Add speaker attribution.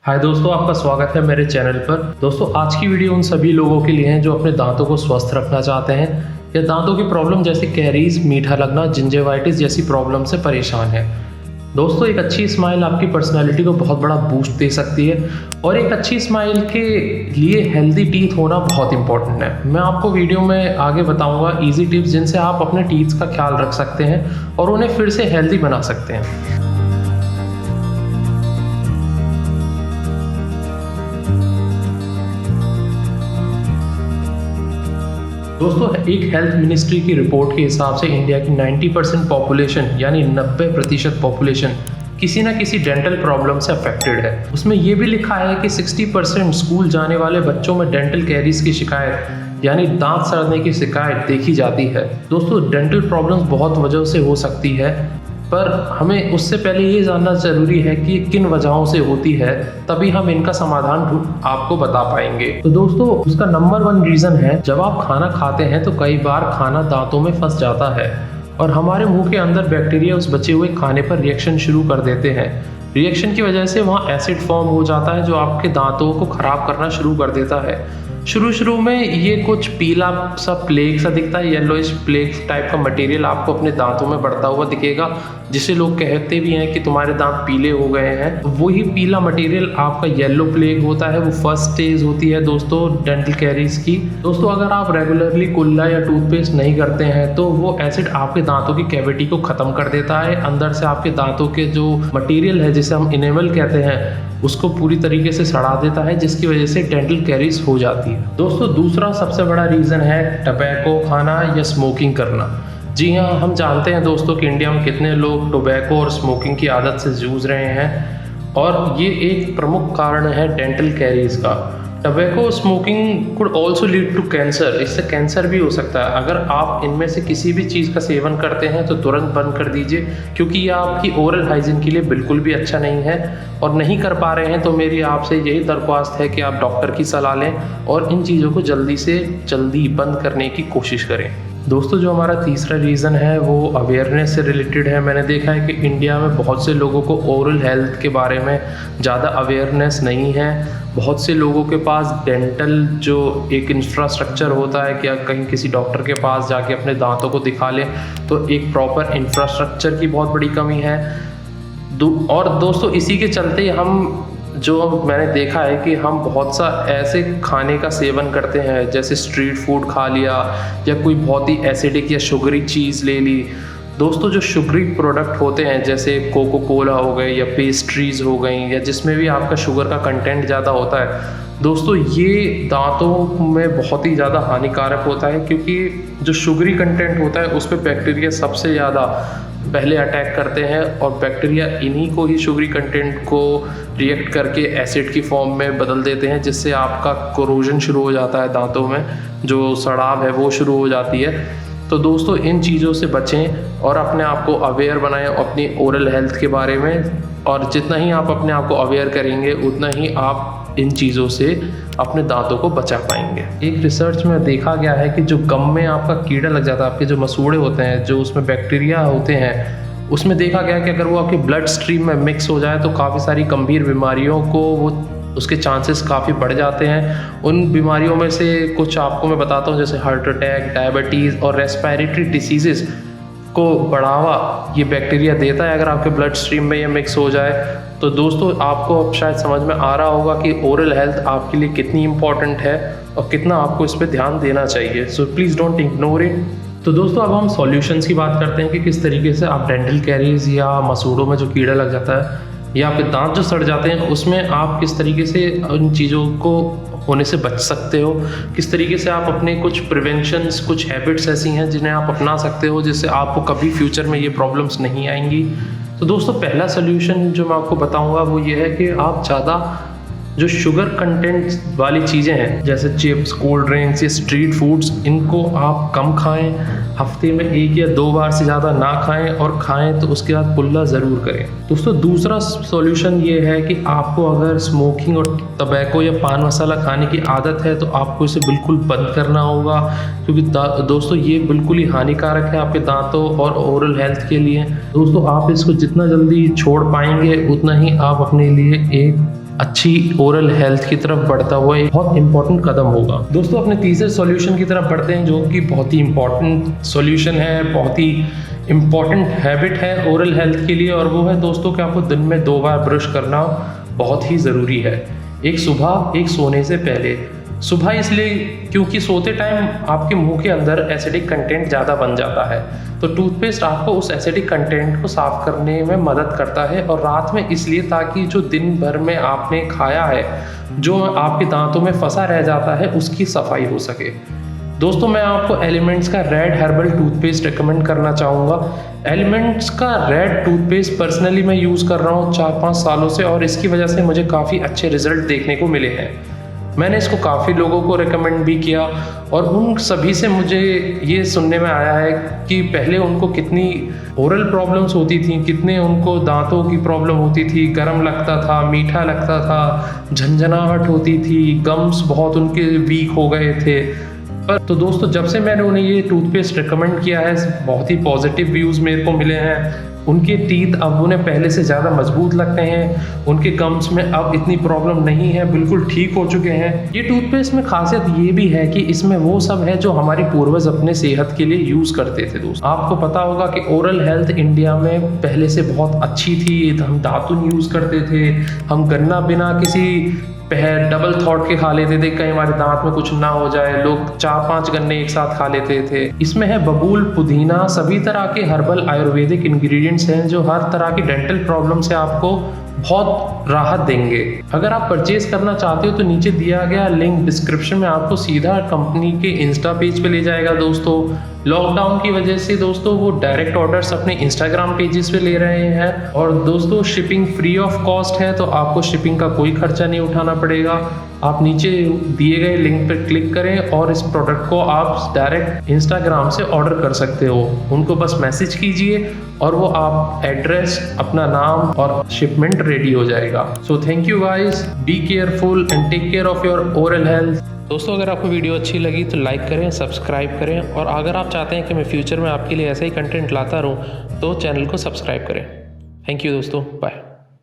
Speaker 1: हाय दोस्तों, आपका स्वागत है मेरे चैनल पर। दोस्तों, आज की वीडियो उन सभी लोगों के लिए है जो अपने दांतों को स्वस्थ रखना चाहते हैं या दांतों की प्रॉब्लम जैसे कैरीज, मीठा लगना, जिंजेवाइटिस जैसी प्रॉब्लम से परेशान है। दोस्तों, एक अच्छी स्माइल आपकी पर्सनैलिटी को बहुत बड़ा बूस्ट दे सकती है और एक अच्छी स्माइल के लिए हेल्दी टीथ होना बहुत इंपॉर्टेंट है। मैं आपको वीडियो में आगे बताऊंगा ईजी टिप्स जिनसे आप अपने टीथ का ख्याल रख सकते हैं और उन्हें फिर से हेल्दी बना सकते हैं। दोस्तों, एक हेल्थ मिनिस्ट्री की रिपोर्ट के हिसाब से इंडिया की 90% पॉपुलेशन यानी 90% पॉपुलेशन किसी ना किसी डेंटल प्रॉब्लम से अफेक्टेड है। उसमें यह भी लिखा है कि 60% स्कूल जाने वाले बच्चों में डेंटल कैरीज की शिकायत यानी दांत सड़ने की शिकायत देखी जाती है। दोस्तों, डेंटल प्रॉब्लम्स बहुत वजह से हो सकती है, पर हमें उससे पहले ये जानना ज़रूरी है कि किन वजहों से होती है, तभी हम इनका समाधान आपको बता पाएंगे। तो दोस्तों, उसका नंबर 1 रीज़न है जब आप खाना खाते हैं तो कई बार खाना दांतों में फंस जाता है और हमारे मुंह के अंदर बैक्टीरिया उस बचे हुए खाने पर रिएक्शन शुरू कर देते हैं। रिएक्शन की वजह से वहाँ एसिड फॉर्म हो जाता है जो आपके दांतों को ख़राब करना शुरू कर देता है। शुरू में ये कुछ पीला सा प्लेग सा दिखता है, येलोइश प्लेग टाइप का मटेरियल आपको अपने दांतों में बढ़ता हुआ दिखेगा, जिसे लोग कहते भी हैं कि तुम्हारे दांत पीले हो गए हैं। वही पीला मटेरियल आपका येलो प्लेग होता है, वो फर्स्ट स्टेज होती है दोस्तों डेंटल कैरीज की। दोस्तों, अगर आप रेगुलरली कुल्ला या टूथपेस्ट नहीं करते हैं तो वो एसिड आपके दांतों की कैविटी को ख़त्म कर देता है। अंदर से आपके दांतों के जो मटीरियल है जिसे हम इनेमल कहते हैं उसको पूरी तरीके से सड़ा देता है, जिसकी वजह से डेंटल कैरीज हो जाती है। दोस्तों, दूसरा सबसे बड़ा रीज़न है टबैको खाना या स्मोकिंग करना। जी हाँ, हम जानते हैं दोस्तों कि इंडिया में कितने लोग टोबैको और स्मोकिंग की आदत से जूझ रहे हैं और ये एक प्रमुख कारण है डेंटल कैरीज का। Tobacco smoking could also lead to cancer, इससे कैंसर भी हो सकता है। अगर आप इनमें से किसी भी चीज़ का सेवन करते हैं तो तुरंत बंद कर दीजिए, क्योंकि ये आपकी ओरल हाइजीन के लिए बिल्कुल भी अच्छा नहीं है। और नहीं कर पा रहे हैं तो मेरी आपसे यही दरख्वास्त है कि आप डॉक्टर की सलाह लें और इन चीज़ों को जल्दी से जल्दी बंद करने की कोशिश करें। दोस्तों, जो हमारा तीसरा रीज़न है वो अवेयरनेस से रिलेटेड है। मैंने देखा है कि इंडिया में बहुत से लोगों को ओरल हेल्थ के बारे में ज़्यादा अवेयरनेस नहीं है। बहुत से लोगों के पास डेंटल जो एक इंफ्रास्ट्रक्चर होता है कि कहीं किसी डॉक्टर के पास जाके अपने दांतों को दिखा लें, तो एक प्रॉपर इंफ्रास्ट्रक्चर की बहुत बड़ी कमी है। और दोस्तों, इसी के चलते मैंने देखा है कि हम बहुत सा ऐसे खाने का सेवन करते हैं, जैसे स्ट्रीट फूड खा लिया या कोई बहुत ही एसिडिक या शुगरी चीज़ ले ली। दोस्तों, जो शुगरी प्रोडक्ट होते हैं जैसे कोको कोला हो गए या पेस्ट्रीज़ हो गई या जिसमें भी आपका शुगर का कंटेंट ज़्यादा होता है, दोस्तों ये दांतों में बहुत ही ज़्यादा हानिकारक होता है, क्योंकि जो शुगरी कंटेंट होता है उस पर बैक्टीरिया सबसे ज़्यादा पहले अटैक करते हैं और बैक्टीरिया इन्हीं को ही शुगरी कंटेंट को रिएक्ट करके एसिड की फॉर्म में बदल देते हैं, जिससे आपका कोरोजन शुरू हो जाता है, दांतों में जो सड़ाव है वो शुरू हो जाती है। तो दोस्तों, इन चीज़ों से बचें और अपने आप को अवेयर बनाएं अपनी ओरल हेल्थ के बारे में। और जितना ही आप अपने आप को अवेयर करेंगे उतना ही आप इन चीज़ों से अपने दांतों को बचा पाएंगे। एक रिसर्च में देखा गया है कि जो गम में आपका कीड़ा लग जाता है, आपके जो मसूड़े होते हैं, जो उसमें बैक्टीरिया होते हैं, उसमें देखा गया कि अगर वो आपके ब्लड स्ट्रीम में मिक्स हो जाए तो काफ़ी सारी गंभीर बीमारियों को उसके चांसेस काफ़ी बढ़ जाते हैं। उन बीमारियों में से कुछ आपको मैं बताता हूँ, जैसे हार्ट अटैक, डायबिटीज़ और रेस्पिरेटरी डिसीज़ेज़ को बढ़ावा ये बैक्टीरिया देता है अगर आपके ब्लड स्ट्रीम में ये मिक्स हो जाए। तो दोस्तों, आपको अब शायद समझ में आ रहा होगा कि ओरल हेल्थ आपके लिए कितनी इम्पॉर्टेंट है और कितना आपको इस पर ध्यान देना चाहिए। So please don't ignore it. तो दोस्तों, अब हम सॉल्यूशंस की बात करते हैं कि किस तरीके से आप डेंटल कैरीज या मसूड़ों में जो कीड़ा लग जाता है या आपके दांत जो सड़ जाते हैं उसमें आप किस तरीके से उन चीज़ों को होने से बच सकते हो, किस तरीके से आप अपने कुछ प्रिवेंशंस, कुछ हैबिट्स ऐसी हैं जिन्हें आप अपना सकते हो जिससे आपको कभी फ्यूचर में ये प्रॉब्लम्स नहीं आएंगी। तो दोस्तों, पहला सोल्यूशन जो मैं आपको बताऊंगा वो ये है कि आप ज़्यादा जो शुगर कंटेंट वाली चीज़ें हैं जैसे चिप्स, कोल्ड ड्रिंक्स या स्ट्रीट फूड्स, इनको आप कम खाएं। हफ्ते में 1 या 2 बार से ज़्यादा ना खाएं, और खाएं तो उसके बाद कुल्ला ज़रूर करें। दोस्तों, दूसरा सॉल्यूशन ये है कि आपको अगर स्मोकिंग और टबैको या पान मसाला खाने की आदत है तो आपको इसे बिल्कुल बंद करना होगा, क्योंकि दोस्तों ये बिल्कुल ही हानिकारक है आपके दांतों और ओरल हेल्थ के लिए। दोस्तों, आप इसको जितना जल्दी छोड़ पाएंगे उतना ही आप अपने लिए एक अच्छी ओरल हेल्थ की तरफ बढ़ता हुआ एक बहुत इंपॉर्टेंट कदम होगा। दोस्तों अपने तीसरे सॉल्यूशन की तरफ बढ़ते हैं, जो कि बहुत ही इंपॉर्टेंट सॉल्यूशन है, बहुत ही इंपॉर्टेंट हैबिट है ओरल हेल्थ के लिए, और वो है दोस्तों कि आपको दिन में 2 बार ब्रश करना बहुत ही ज़रूरी है। एक सुबह, एक सोने से पहले। सुबह इसलिए क्योंकि सोते टाइम आपके मुंह के अंदर एसिडिक कंटेंट ज़्यादा बन जाता है, तो टूथपेस्ट आपको उस एसिडिक कंटेंट को साफ़ करने में मदद करता है। और रात में इसलिए ताकि जो दिन भर में आपने खाया है, जो आपके दांतों में फंसा रह जाता है, उसकी सफाई हो सके। दोस्तों मैं आपको एलिमेंट्स का रेड हर्बल टूथपेस्ट रिकमेंड करना चाहूँगा। एलिमेंट्स का रेड टूथपेस्ट पर्सनली मैं यूज़ कर रहा हूँ 4-5 सालों से, और इसकी वजह से मुझे काफ़ी अच्छे रिजल्ट देखने को मिले हैं। मैंने इसको काफ़ी लोगों को रिकमेंड भी किया, और उन सभी से मुझे ये सुनने में आया है कि पहले उनको कितनी ओरल प्रॉब्लम्स होती थी, कितने उनको दांतों की प्रॉब्लम होती थी, गर्म लगता था, मीठा लगता था, झंझनाहट होती थी, गम्स बहुत उनके वीक हो गए थे। पर तो दोस्तों जब से मैंने उन्हें ये टूथपेस्ट रिकमेंड किया है, बहुत ही पॉजिटिव व्यूज़ मेरे को मिले हैं। उनके टीथ अब उन्हें पहले से ज़्यादा मजबूत लगते हैं, उनके गम्स में अब इतनी प्रॉब्लम नहीं है, बिल्कुल ठीक हो चुके हैं। ये टूथपेस्ट में खासियत ये भी है कि इसमें वो सब है जो हमारे पूर्वज अपने सेहत के लिए यूज़ करते थे। दोस्तों आपको पता होगा कि ओरल हेल्थ इंडिया में पहले से बहुत अच्छी थी। हम दातुन यूज़ करते थे, हम गन्ना बिना किसी डबल थॉट के खा लेते थे, कहीं हमारे दांत में कुछ ना हो जाए। लोग 4-5 गन्ने एक साथ खा लेते थे। इसमें है बबूल, पुदीना, सभी तरह के हर्बल आयुर्वेदिक इंग्रेडिएंट्स हैं जो हर तरह की डेंटल प्रॉब्लम से आपको बहुत राहत देंगे। अगर आप परचेज करना चाहते हो तो नीचे दिया गया लिंक डिस्क्रिप्शन में आपको सीधा कंपनी के इंस्टा पेज पे ले जाएगा। दोस्तों लॉकडाउन की वजह से दोस्तों वो डायरेक्ट ऑर्डर्स अपने इंस्टाग्राम पेजेस पे ले रहे हैं, और दोस्तों शिपिंग फ्री ऑफ कॉस्ट है, तो आपको शिपिंग का कोई खर्चा नहीं उठाना पड़ेगा। आप नीचे दिए गए लिंक पर क्लिक करें और इस प्रोडक्ट को आप डायरेक्ट इंस्टाग्राम से ऑर्डर कर सकते हो। उनको बस मैसेज कीजिए और वो आप एड्रेस, अपना नाम और शिपमेंट रेडी हो जाएगा। So thank you guys, be careful and take care of your oral health. दोस्तों अगर आपको वीडियो अच्छी लगी तो लाइक करें, सब्सक्राइब करें, और अगर आप चाहते हैं कि मैं फ्यूचर में आपके लिए ऐसा ही कंटेंट लाता रहूं तो चैनल को सब्सक्राइब करें। थैंक यू दोस्तों, बाय।